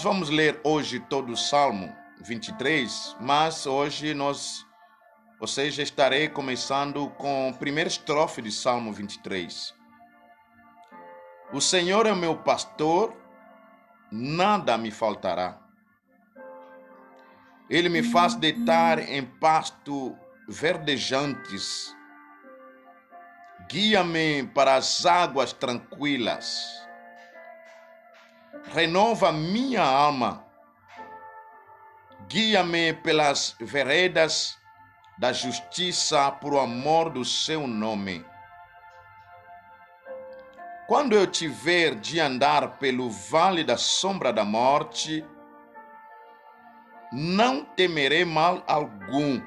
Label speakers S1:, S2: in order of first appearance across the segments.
S1: Vamos ler hoje todo o Salmo 23, mas hoje estarei começando com a primeira estrofe de Salmo 23. O Senhor é o meu pastor, nada me faltará. Ele me faz deitar em pasto verdejantes. Guia-me para as águas tranquilas. Renova minha alma. Guia-me pelas veredas da justiça por amor do seu nome. Quando eu tiver de andar pelo vale da sombra da morte, não temerei mal algum,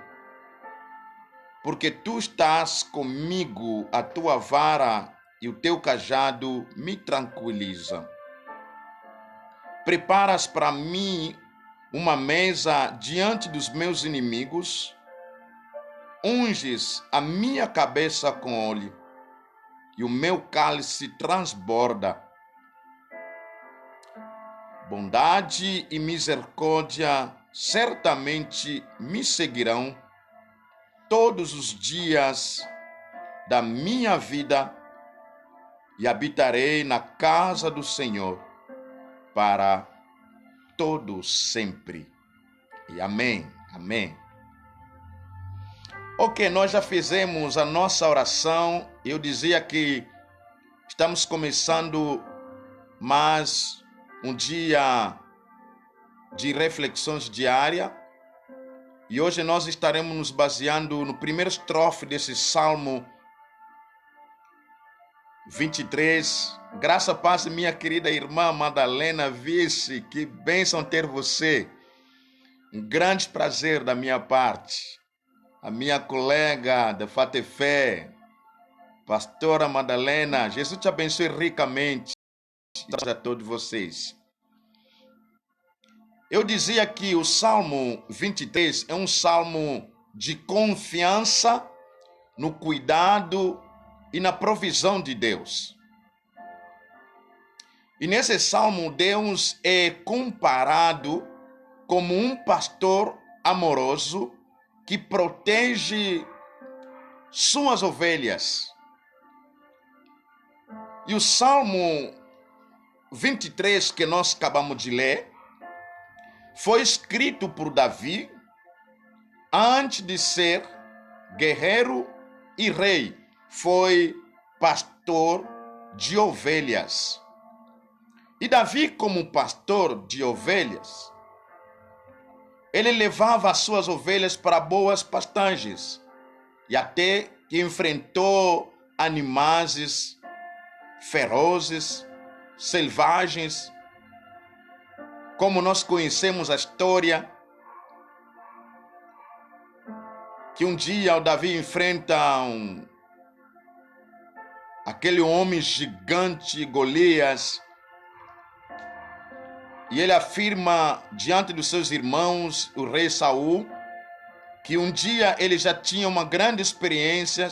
S1: porque tu estás comigo, a tua vara e o teu cajado me tranquilizam. Preparas para mim uma mesa diante dos meus inimigos, unges a minha cabeça com óleo, e o meu cálice transborda. Bondade e misericórdia certamente me seguirão todos os dias da minha vida, e habitarei na casa do Senhor para todo sempre. E amém, amém. Ok, nós já fizemos a nossa oração. Eu dizia que estamos começando mais um dia de reflexões diárias. E hoje nós estaremos nos baseando no primeiro estrofe desse Salmo 23. Graça, paz, minha querida irmã Madalena Vice, que bênção ter você. Um grande prazer da minha parte. A minha colega da Fatefé, pastora Madalena, Jesus te abençoe ricamente a todos vocês. Eu dizia que o Salmo 23 é um salmo de confiança no cuidado e na provisão de Deus. E nesse salmo, Deus é comparado como um pastor amoroso que protege suas ovelhas. E o Salmo 23 que nós acabamos de ler foi escrito por Davi antes de ser guerreiro e rei. Foi pastor de ovelhas. E Davi, como pastor de ovelhas, ele levava as suas ovelhas para boas pastagens e até que enfrentou animais ferozes, selvagens, como nós conhecemos a história, que um dia o Davi enfrenta aquele homem gigante, Golias, e ele afirma diante dos seus irmãos, o rei Saul, que um dia ele já tinha uma grande experiência,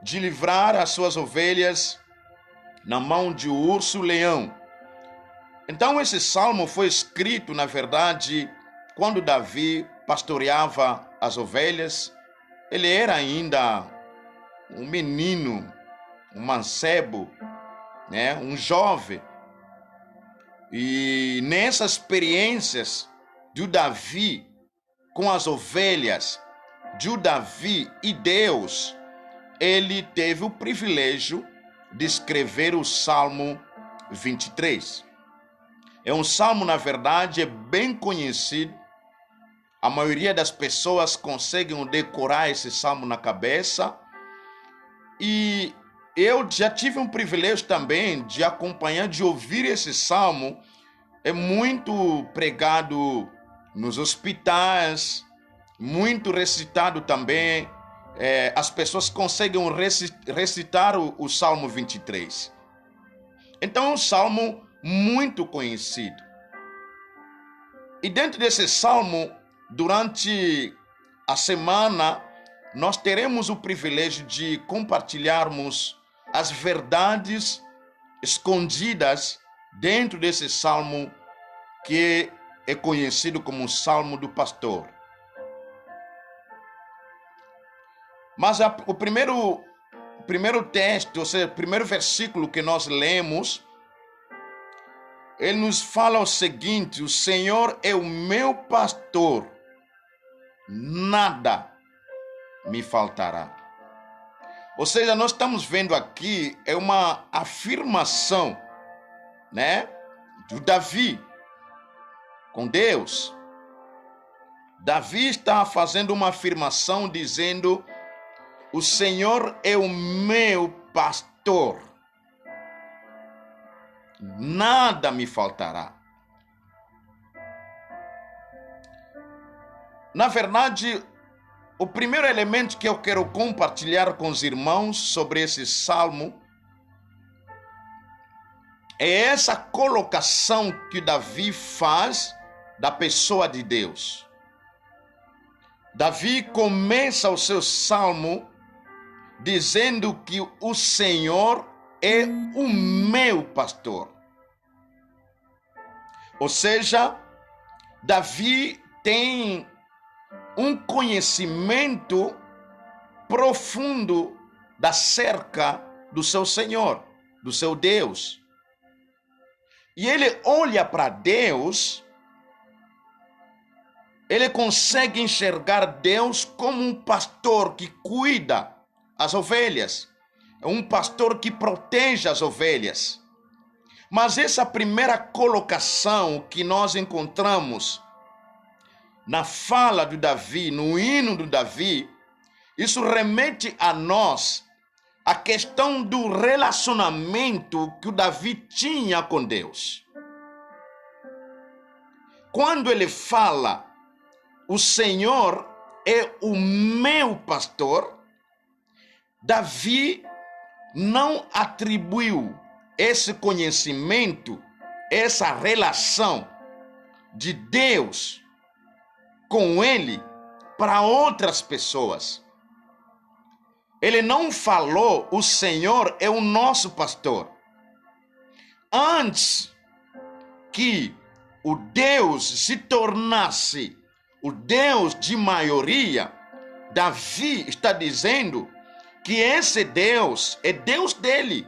S1: de livrar as suas ovelhas na mão de um urso-leão. Então esse salmo foi escrito, na verdade, quando Davi pastoreava as ovelhas. Ele era ainda um menino, um mancebo, um jovem. E nessas experiências de Davi com as ovelhas, de Davi e Deus, ele teve o privilégio de escrever o Salmo 23. É um salmo, na verdade, bem conhecido. A maioria das pessoas conseguem decorar esse salmo na cabeça. E eu já tive um privilégio também de acompanhar, de ouvir esse salmo. É muito pregado nos hospitais, muito recitado também. As pessoas conseguem recitar o Salmo 23. Então é um salmo muito conhecido. E dentro desse salmo, durante a semana, nós teremos o privilégio de compartilharmos as verdades escondidas dentro desse salmo que é conhecido como o Salmo do Pastor. Mas o primeiro texto, ou seja, o primeiro versículo que nós lemos, ele nos fala o seguinte: o Senhor é o meu pastor, nada me faltará. Ou seja, nós estamos vendo aqui é uma afirmação, né, de Davi com Deus. Davi está fazendo uma afirmação dizendo: o Senhor é o meu pastor, nada me faltará. Na verdade, o primeiro elemento que eu quero compartilhar com os irmãos sobre esse salmo é essa colocação que Davi faz da pessoa de Deus. Davi começa o seu salmo dizendo que o Senhor é o meu pastor. Ou seja, Davi tem um conhecimento profundo acerca do seu Senhor, do seu Deus. E ele olha para Deus, ele consegue enxergar Deus como um pastor que cuida as ovelhas, é um pastor que protege as ovelhas. Mas essa primeira colocação que nós encontramos na fala de Davi, no hino do Davi, isso remete a nós a questão do relacionamento que o Davi tinha com Deus. Quando ele fala, o Senhor é o meu pastor, Davi não atribuiu esse conhecimento, essa relação de Deus com ele para outras pessoas. Ele não falou, o Senhor é o nosso pastor. Antes que o Deus se tornasse o Deus de maioria, Davi está dizendo que esse Deus é Deus dele.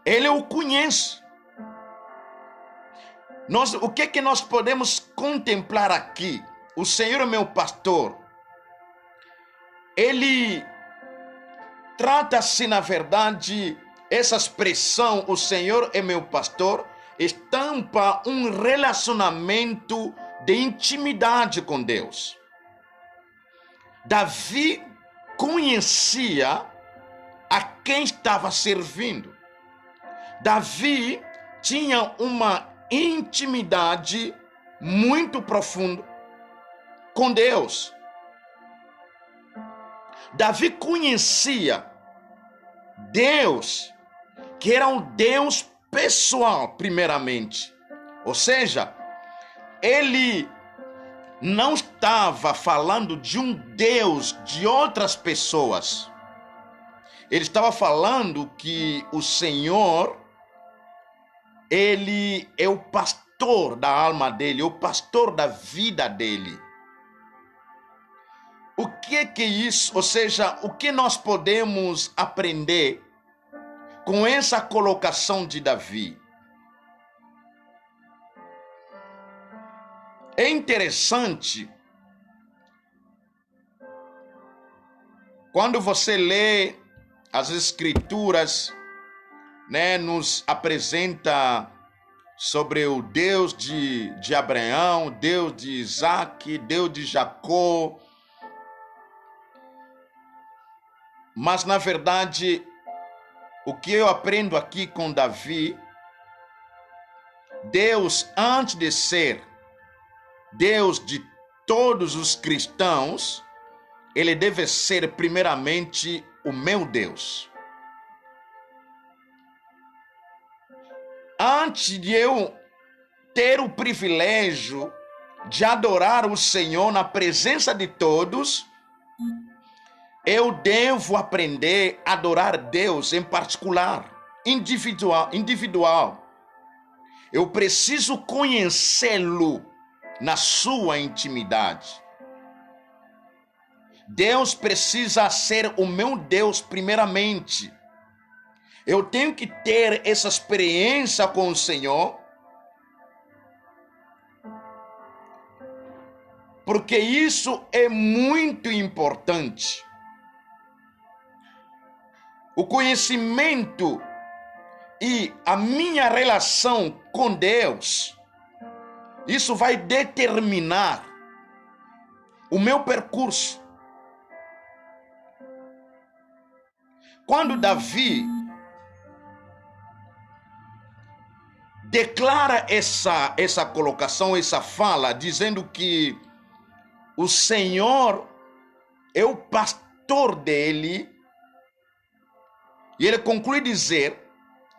S1: Ele o conhece. O que nós podemos contemplar aqui? O Senhor é meu pastor. Ele trata-se, na verdade, essa expressão, o Senhor é meu pastor, estampa um relacionamento de intimidade com Deus. Davi conhecia a quem estava servindo. Davi tinha uma intimidade muito profunda com Deus. Davi conhecia Deus, que era um Deus pessoal, primeiramente. Ou seja, ele não estava falando de um Deus de outras pessoas. Ele estava falando que o Senhor, ele é o pastor da alma dele, o pastor da vida dele. O que é isso? Ou seja, o que nós podemos aprender com essa colocação de Davi? É interessante quando você lê as escrituras, né, nos apresenta sobre o Deus de Abraão, Deus de Isaac, Deus de Jacó. Mas, na verdade, o que eu aprendo aqui com Davi, Deus, antes de ser Deus de todos os cristãos, ele deve ser primeiramente o meu Deus. Antes de eu ter o privilégio de adorar o Senhor na presença de todos, eu devo aprender a adorar Deus em particular, individual. Eu preciso conhecê-lo na sua intimidade. Deus precisa ser o meu Deus primeiramente. Eu tenho que ter essa experiência com o Senhor, porque isso é muito importante. O conhecimento e a minha relação com Deus, isso vai determinar o meu percurso. Quando Davi declara essa colocação, essa fala, dizendo que o Senhor é o pastor dele, e ele conclui dizer: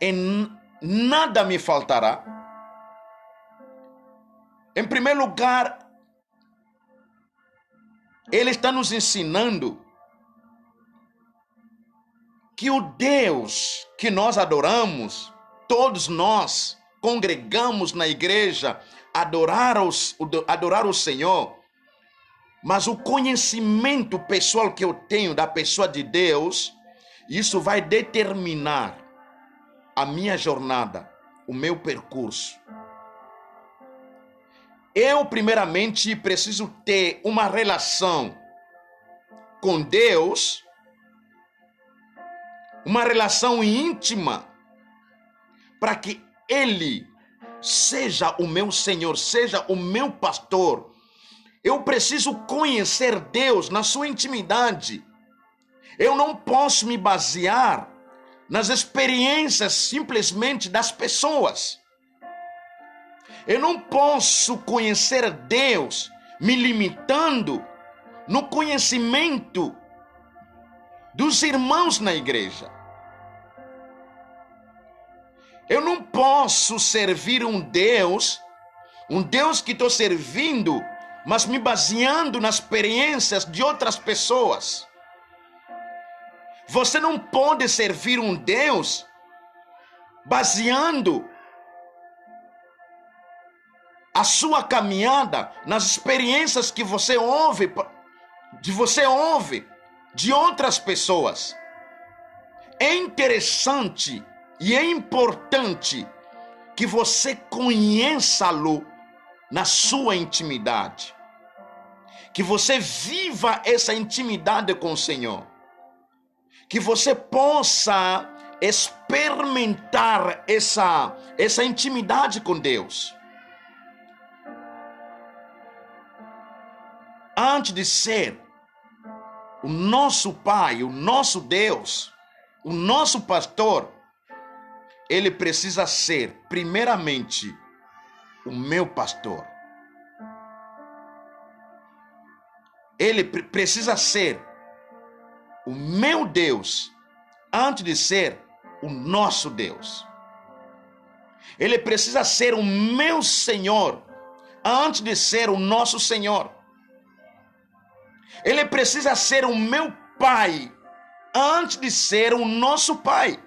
S1: em nada me faltará. Em primeiro lugar, ele está nos ensinando que o Deus que nós adoramos, todos nós congregamos na igreja, adorar o Senhor, mas o conhecimento pessoal que eu tenho da pessoa de Deus, isso vai determinar a minha jornada, o meu percurso. Eu, primeiramente, preciso ter uma relação com Deus, uma relação íntima, para que Ele seja o meu Senhor, seja o meu pastor. Eu preciso conhecer Deus na sua intimidade. Eu não posso me basear nas experiências simplesmente das pessoas. Eu não posso conhecer Deus me limitando no conhecimento dos irmãos na igreja. Eu não posso servir um Deus que estou servindo, mas me baseando nas experiências de outras pessoas. Você não pode servir um Deus baseando a sua caminhada nas experiências que você ouve de outras pessoas. É interessante e é importante que você conheça-lo na sua intimidade. Que você viva essa intimidade com o Senhor. Que você possa experimentar essa intimidade com Deus. Antes de ser o nosso Pai, o nosso Deus, o nosso pastor, Ele precisa ser, primeiramente, o meu pastor. Ele precisa ser o meu Deus, antes de ser o nosso Deus. Ele precisa ser o meu Senhor, antes de ser o nosso Senhor. Ele precisa ser o meu Pai, antes de ser o nosso Pai.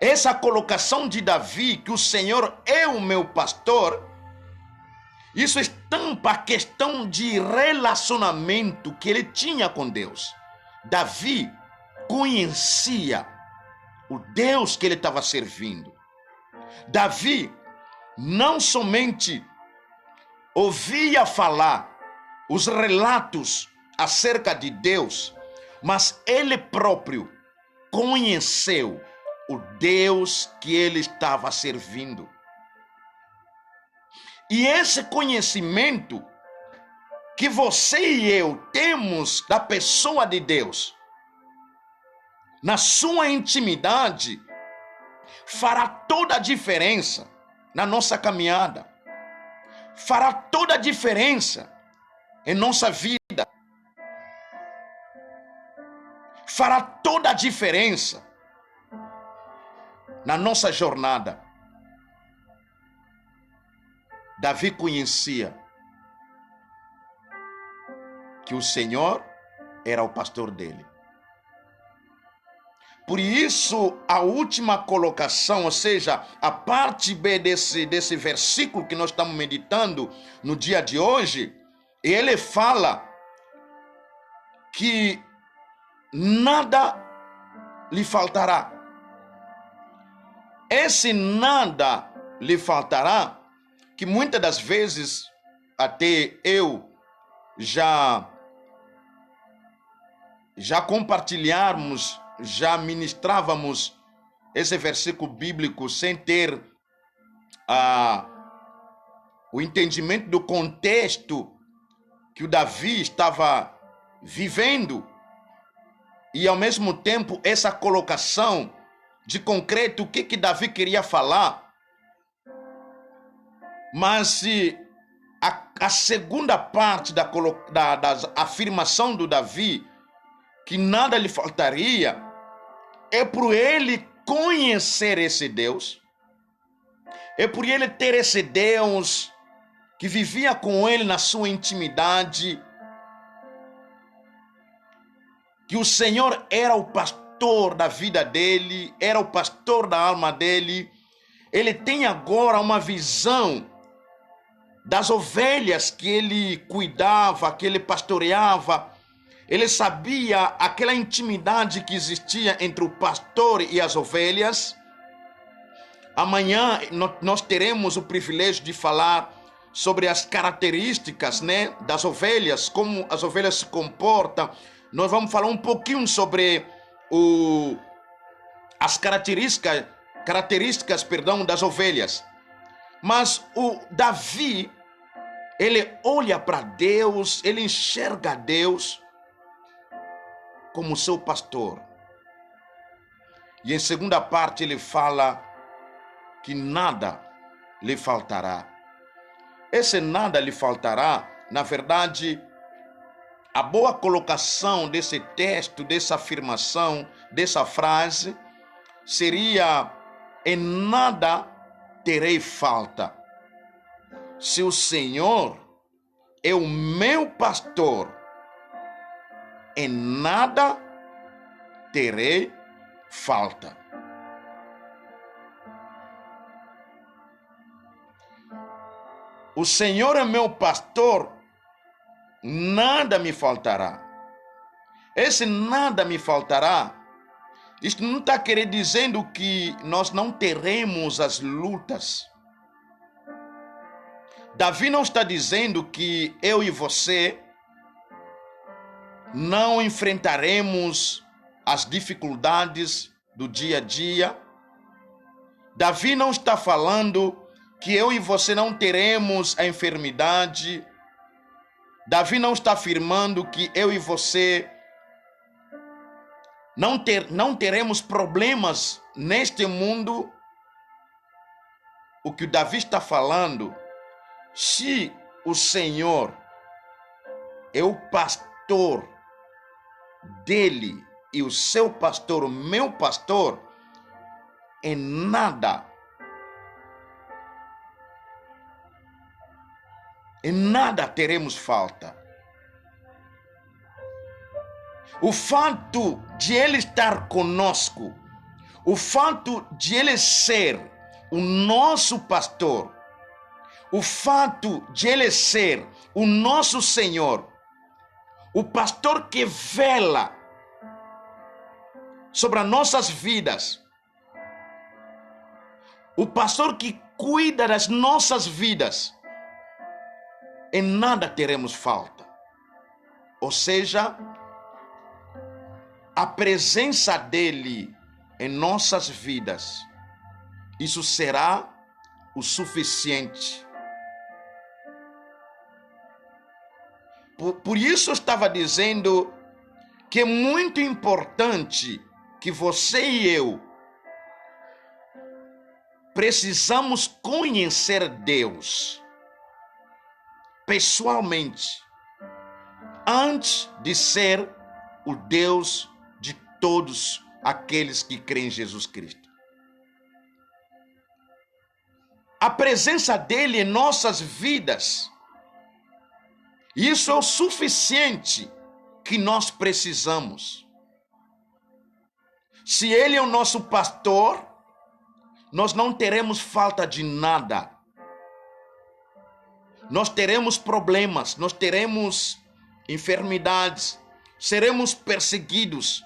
S1: Essa colocação de Davi, que o Senhor é o meu pastor, isso estampa a questão de relacionamento que ele tinha com Deus. Davi conhecia o Deus que ele estava servindo. Davi não somente ouvia falar os relatos acerca de Deus, mas ele próprio conheceu o Deus que ele estava servindo. E esse conhecimento que você e eu temos da pessoa de Deus, na sua intimidade, fará toda a diferença na nossa caminhada. Fará toda a diferença em nossa vida. Fará toda a diferença na nossa jornada. Davi conhecia que o Senhor era o pastor dele. Por isso, a última colocação, ou seja, a parte B desse versículo que nós estamos meditando no dia de hoje, ele fala que nada lhe faltará. Esse nada lhe faltará, que muitas das vezes até eu já compartilharmos, já ministrávamos esse versículo bíblico sem ter o entendimento do contexto que o Davi estava vivendo, e ao mesmo tempo essa colocação de concreto, o que Davi queria falar. Mas a segunda parte da afirmação do Davi, que nada lhe faltaria, é por ele conhecer esse Deus, é por ele ter esse Deus que vivia com ele na sua intimidade, que o Senhor era o pastor da vida dele, era o pastor da alma dele. Ele tem agora uma visão das ovelhas que ele cuidava, que ele pastoreava. Ele sabia aquela intimidade que existia entre o pastor e as ovelhas. Amanhã nós teremos o privilégio de falar sobre as características, das ovelhas, como as ovelhas se comportam. Nós vamos falar um pouquinho sobre as características, das ovelhas. Mas o Davi, ele olha para Deus, ele enxerga Deus como seu pastor. E em segunda parte ele fala que nada lhe faltará. Esse nada lhe faltará, na verdade, a boa colocação desse texto, dessa afirmação, dessa frase, seria: em nada terei falta. Se o Senhor é o meu pastor, em nada terei falta. O Senhor é meu pastor, nada me faltará. Esse nada me faltará, isto não está querendo dizendo que nós não teremos as lutas. Davi não está dizendo que eu e você não enfrentaremos as dificuldades do dia a dia. Davi não está falando que eu e você não teremos a enfermidade. Davi não está afirmando que eu e você não teremos problemas neste mundo. O que o Davi está falando, se o Senhor é o pastor dele e o seu pastor, o meu pastor, em nada teremos falta. O fato de ele estar conosco, o fato de ele ser o nosso pastor, o fato de ele ser o nosso Senhor, o pastor que vela sobre as nossas vidas, o pastor que cuida das nossas vidas, em nada teremos falta. Ou seja, a presença dele em nossas vidas, isso será o suficiente. Por isso eu estava dizendo que é muito importante que você e eu precisamos conhecer Deus pessoalmente, antes de ser o Deus de todos aqueles que creem em Jesus Cristo. A presença dele em nossas vidas, isso é o suficiente que nós precisamos. Se Ele é o nosso pastor, nós não teremos falta de nada. Nós teremos problemas, nós teremos enfermidades, seremos perseguidos,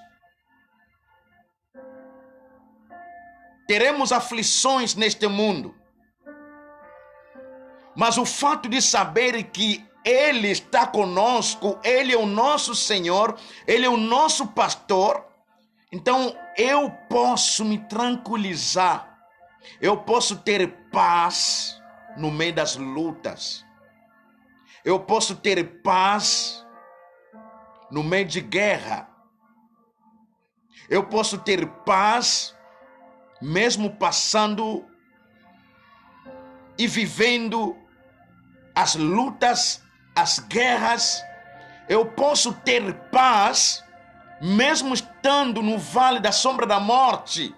S1: teremos aflições neste mundo. Mas o fato de saber que Ele está conosco, Ele é o nosso Senhor, Ele é o nosso pastor, então eu posso me tranquilizar, eu posso ter paz no meio das lutas, eu posso ter paz no meio de guerra, eu posso ter paz mesmo passando e vivendo as lutas, as guerras. Eu posso ter paz mesmo estando no vale da sombra da morte,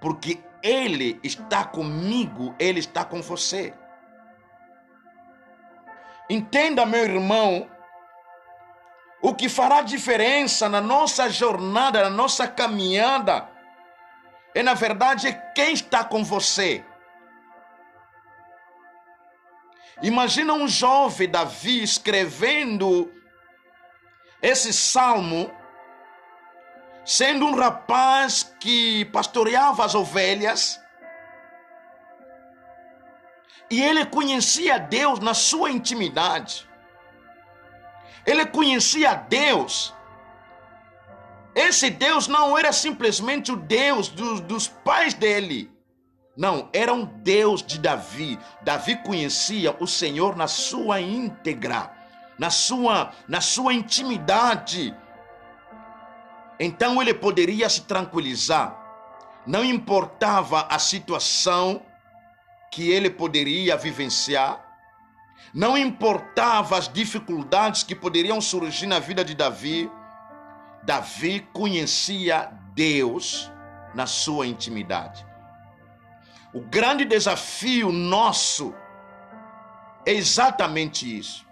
S1: porque Ele está comigo, Ele está com você. Entenda, meu irmão, o que fará diferença na nossa jornada, na nossa caminhada, é na verdade quem está com você. Imagina um jovem Davi escrevendo esse salmo, sendo um rapaz que pastoreava as ovelhas, e ele conhecia Deus na sua intimidade. Ele conhecia Deus. Esse Deus não era simplesmente o Deus dos pais dele. Não, era um Deus de Davi. Davi conhecia o Senhor na sua íntegra, na sua intimidade. Então ele poderia se tranquilizar. Não importava a situação que ele poderia vivenciar. Não importava as dificuldades que poderiam surgir na vida de Davi. Davi conhecia Deus na sua intimidade. O grande desafio nosso é exatamente isso.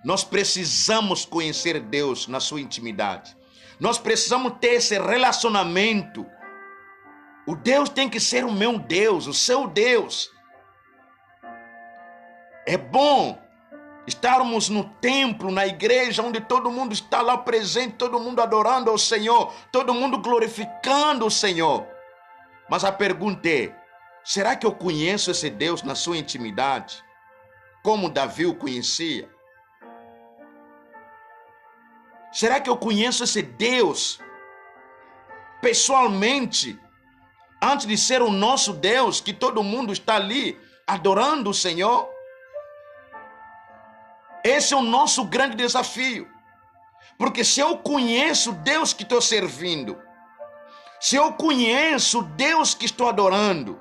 S1: Nós precisamos conhecer Deus na sua intimidade. Nós precisamos ter esse relacionamento. O Deus tem que ser o meu Deus, o seu Deus. É bom estarmos no templo, na igreja, onde todo mundo está lá presente, todo mundo adorando ao Senhor, todo mundo glorificando o Senhor. Mas a pergunta é, será que eu conheço esse Deus na sua intimidade? Como Davi o conhecia? Será que eu conheço esse Deus pessoalmente, antes de ser o nosso Deus, que todo mundo está ali adorando o Senhor? Esse é o nosso grande desafio. Porque se eu conheço Deus que estou servindo, se eu conheço Deus que estou adorando,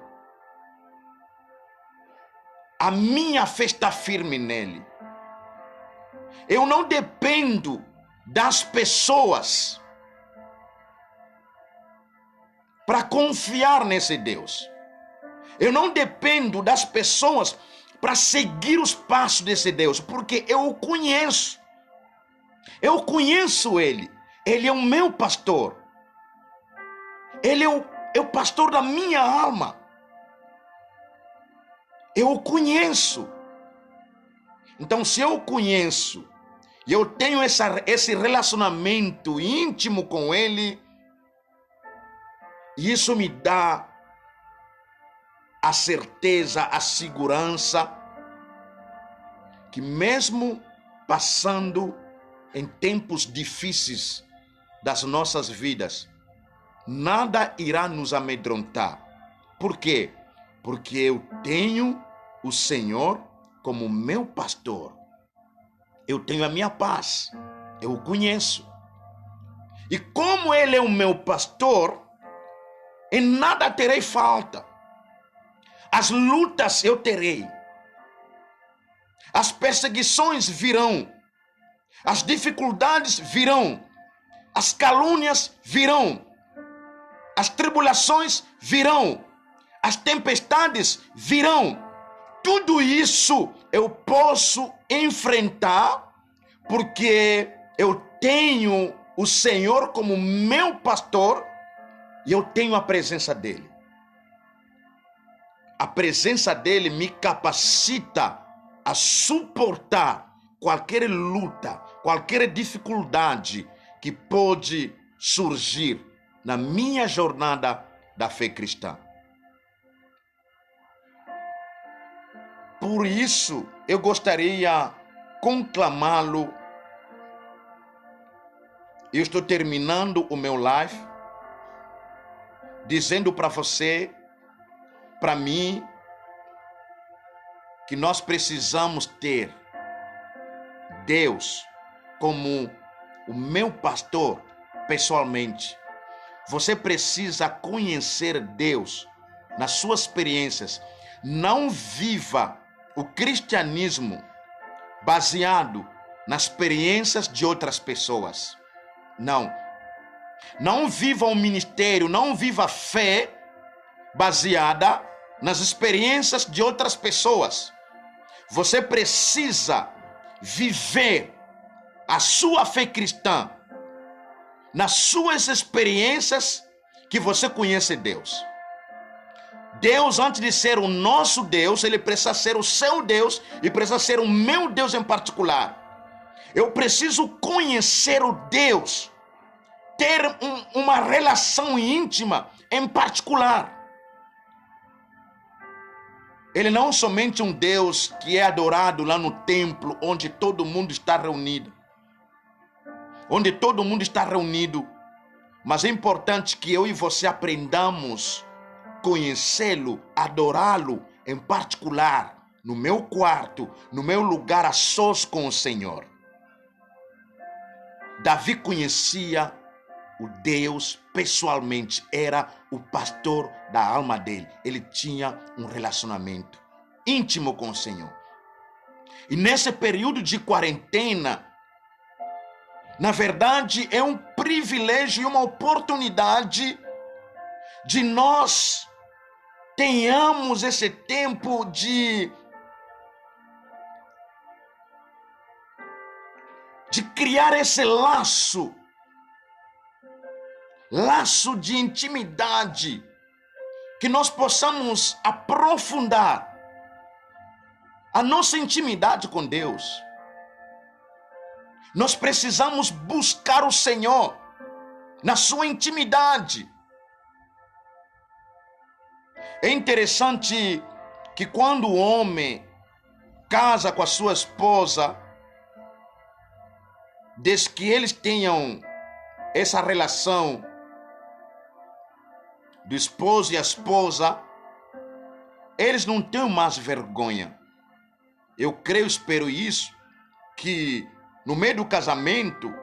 S1: a minha fé está firme nele. Eu não dependo das pessoas para confiar nesse Deus. Eu não dependo das pessoas para seguir os passos desse Deus, porque eu o conheço. Eu conheço Ele. Ele é o meu pastor. Ele é o pastor da minha alma. Eu o conheço. Então, se eu o conheço e eu tenho esse relacionamento íntimo com Ele, isso me dá a certeza, a segurança, que mesmo passando em tempos difíceis das nossas vidas, nada irá nos amedrontar. Por quê? Porque eu tenho o Senhor como meu pastor. Eu tenho a minha paz, eu o conheço. E como Ele é o meu pastor, em nada terei falta. As lutas eu terei. As perseguições virão. As dificuldades virão. As calúnias virão. As tribulações virão. As tempestades virão. Tudo isso eu posso enfrentar porque eu tenho o Senhor como meu pastor e eu tenho a presença dele. A presença dele me capacita a suportar qualquer luta, qualquer dificuldade que pode surgir na minha jornada da fé cristã. Por isso, eu gostaria conclamá-lo. Eu estou terminando o meu live dizendo para você, para mim, que nós precisamos ter Deus como o meu pastor pessoalmente. Você precisa conhecer Deus nas suas experiências. Não viva o cristianismo baseado nas experiências de outras pessoas. Não. Não viva o ministério, não viva a fé baseada nas experiências de outras pessoas. Você precisa viver a sua fé cristã nas suas experiências que você conhece Deus. Deus, antes de ser o nosso Deus, ele precisa ser o seu Deus e precisa ser o meu Deus em particular. Eu preciso conhecer o Deus, ter uma relação íntima em particular. Ele não é somente um Deus que é adorado lá no templo, onde todo mundo está reunido. Mas é importante que eu e você aprendamos a conhecê-lo, adorá-lo em particular, no meu quarto, no meu lugar a sós com o Senhor. Davi conhecia o Deus pessoalmente, era o pastor da alma dele. Ele tinha um relacionamento íntimo com o Senhor. E nesse período de quarentena, na verdade, é um privilégio e uma oportunidade de nós tenhamos esse tempo de criar esse laço de intimidade, que nós possamos aprofundar a nossa intimidade com Deus. Nós precisamos buscar o Senhor na sua intimidade. É interessante que quando o homem casa com a sua esposa, desde que eles tenham essa relação do esposo e a esposa, eles não têm mais vergonha. Eu creio, espero isso, que no meio do casamento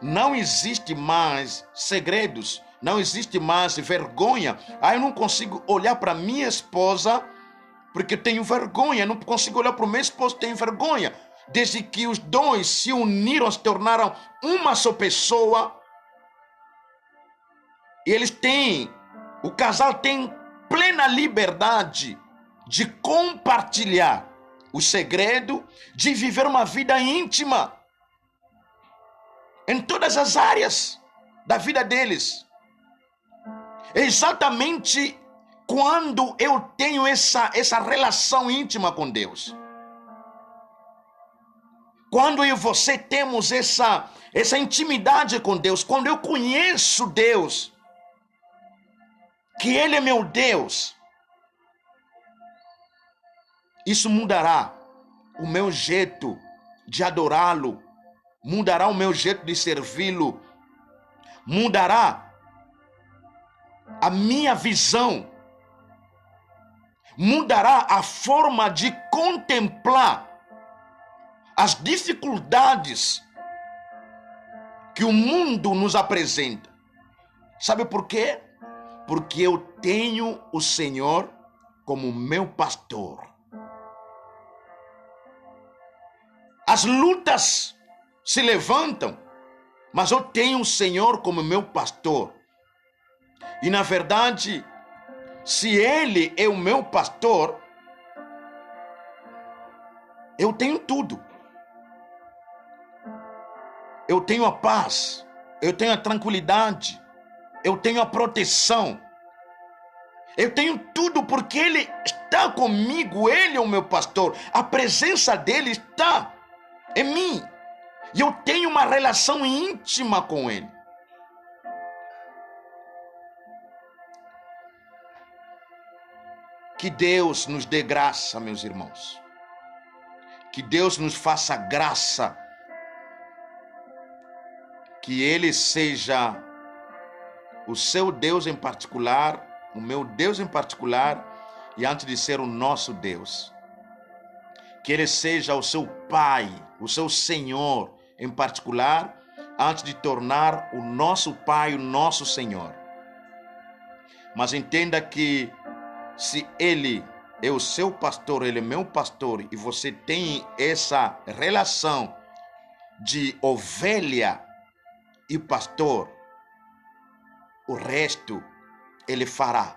S1: não existe mais segredos, não existe mais vergonha. Eu não consigo olhar para minha esposa porque tenho vergonha, não consigo olhar para o meu esposo, tenho vergonha. Desde que os dois se uniram, se tornaram uma só pessoa, o casal tem plena liberdade de compartilhar o segredo, de viver uma vida íntima em todas as áreas da vida deles. Exatamente quando eu tenho essa relação íntima com Deus. Quando eu e você temos essa intimidade com Deus, quando eu conheço Deus, que Ele é meu Deus, isso mudará o meu jeito de adorá-lo, mudará o meu jeito de servi-lo, mudará a minha visão, mudará a forma de contemplar as dificuldades que o mundo nos apresenta. Sabe por quê? Porque eu tenho o Senhor como meu pastor. As lutas se levantam, mas eu tenho o Senhor como meu pastor. E na verdade, se Ele é o meu pastor, eu tenho tudo. Eu tenho a paz, eu tenho a tranquilidade, eu tenho a proteção, eu tenho tudo porque Ele está comigo, Ele é o meu pastor, a presença dEle está em mim, e eu tenho uma relação íntima com Ele. Que Deus nos dê graça, meus irmãos. Que Deus nos faça graça. Que Ele seja o seu Deus em particular, o meu Deus em particular, e antes de ser o nosso Deus. Que Ele seja o seu Pai, o seu Senhor em particular, antes de tornar o nosso Pai, o nosso Senhor. Mas entenda que se Ele é o seu pastor, Ele é meu pastor, e você tem essa relação de ovelha e pastor, o resto Ele fará.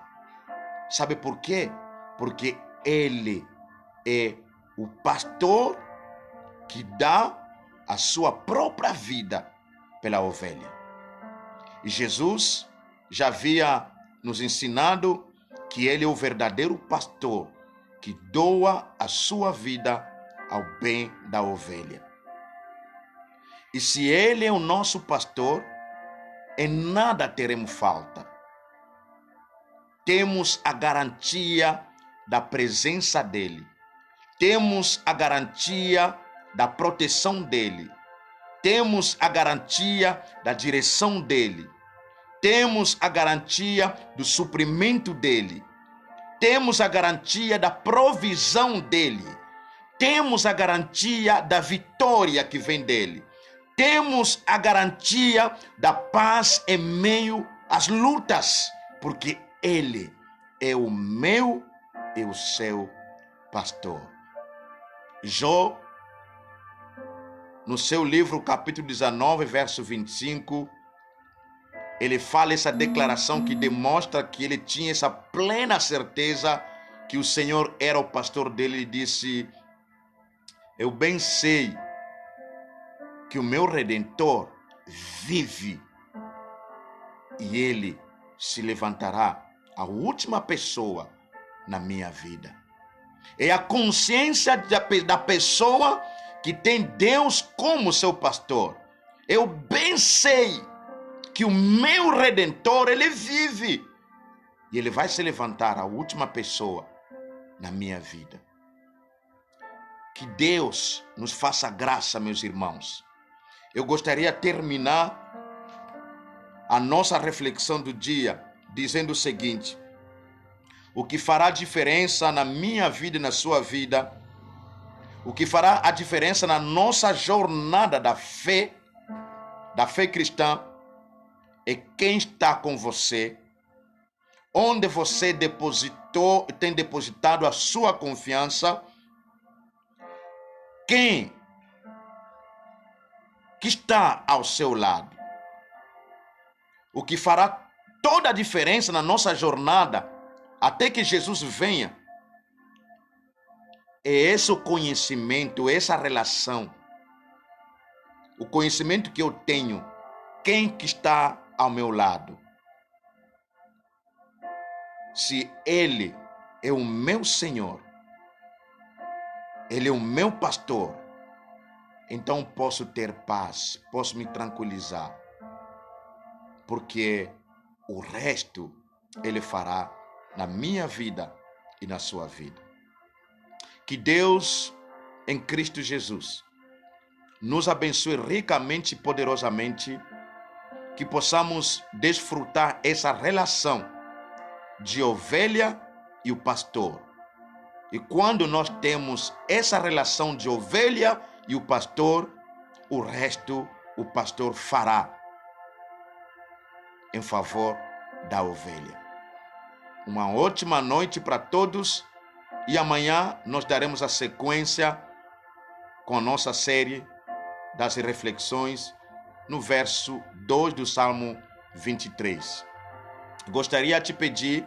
S1: Sabe por quê? Porque Ele é o pastor que dá a sua própria vida pela ovelha. E Jesus já havia nos ensinado que Ele é o verdadeiro pastor que doa a sua vida ao bem da ovelha. E se Ele é o nosso pastor, em nada teremos falta. Temos a garantia da presença dEle. Temos a garantia da proteção dEle. Temos a garantia da direção dEle. Temos a garantia do suprimento dEle. Temos a garantia da provisão dEle. Temos a garantia da vitória que vem dEle. Temos a garantia da paz em meio às lutas, porque Ele é o meu e o seu pastor. Jó, no seu livro, capítulo 19, verso 25, ele fala essa declaração que demonstra que ele tinha essa plena certeza que o Senhor era o pastor dele. Ele disse: eu bem sei que o meu Redentor vive e Ele se levantará, a última pessoa na minha vida. É a consciência da pessoa que tem Deus como seu pastor. Eu bem sei que o meu Redentor, Ele vive. E Ele vai se levantar, a última pessoa na minha vida. Que Deus nos faça graça, meus irmãos. Eu gostaria de terminar a nossa reflexão do dia dizendo o seguinte: o que fará diferença na minha vida e na sua vida, o que fará a diferença na nossa jornada da fé cristã, é quem está com você, onde você tem depositado a sua confiança, quem que está ao seu lado. O que fará toda a diferença na nossa jornada até que Jesus venha é esse o conhecimento, essa relação, o conhecimento que eu tenho, quem que está ao meu lado. Se Ele é o meu Senhor, Ele é o meu pastor, então posso ter paz, posso me tranquilizar, porque o resto Ele fará na minha vida e na sua vida. Que Deus, em Cristo Jesus, nos abençoe ricamente e poderosamente, que possamos desfrutar essa relação de ovelha e o pastor. E quando nós temos essa relação de ovelha e o pastor, o resto o pastor fará em favor da ovelha. Uma ótima noite para todos e amanhã nós daremos a sequência com a nossa série das reflexões no verso 2 do Salmo 23. Gostaria de te pedir,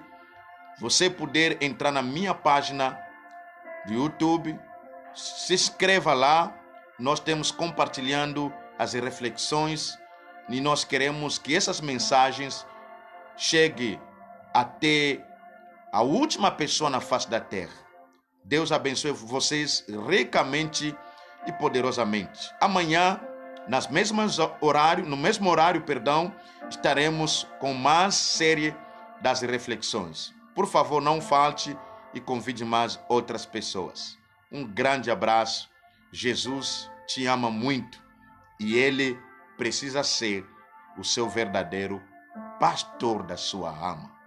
S1: você poder entrar na minha página do YouTube, se inscreva lá, nós temos compartilhando as reflexões e nós queremos que essas mensagens cheguem até a última pessoa na face da terra. Deus abençoe vocês ricamente e poderosamente. Amanhã, no mesmo horário, estaremos com mais série das reflexões. Por favor, não falte e convide mais outras pessoas. Um grande abraço. Jesus te ama muito e Ele precisa ser o seu verdadeiro pastor da sua alma.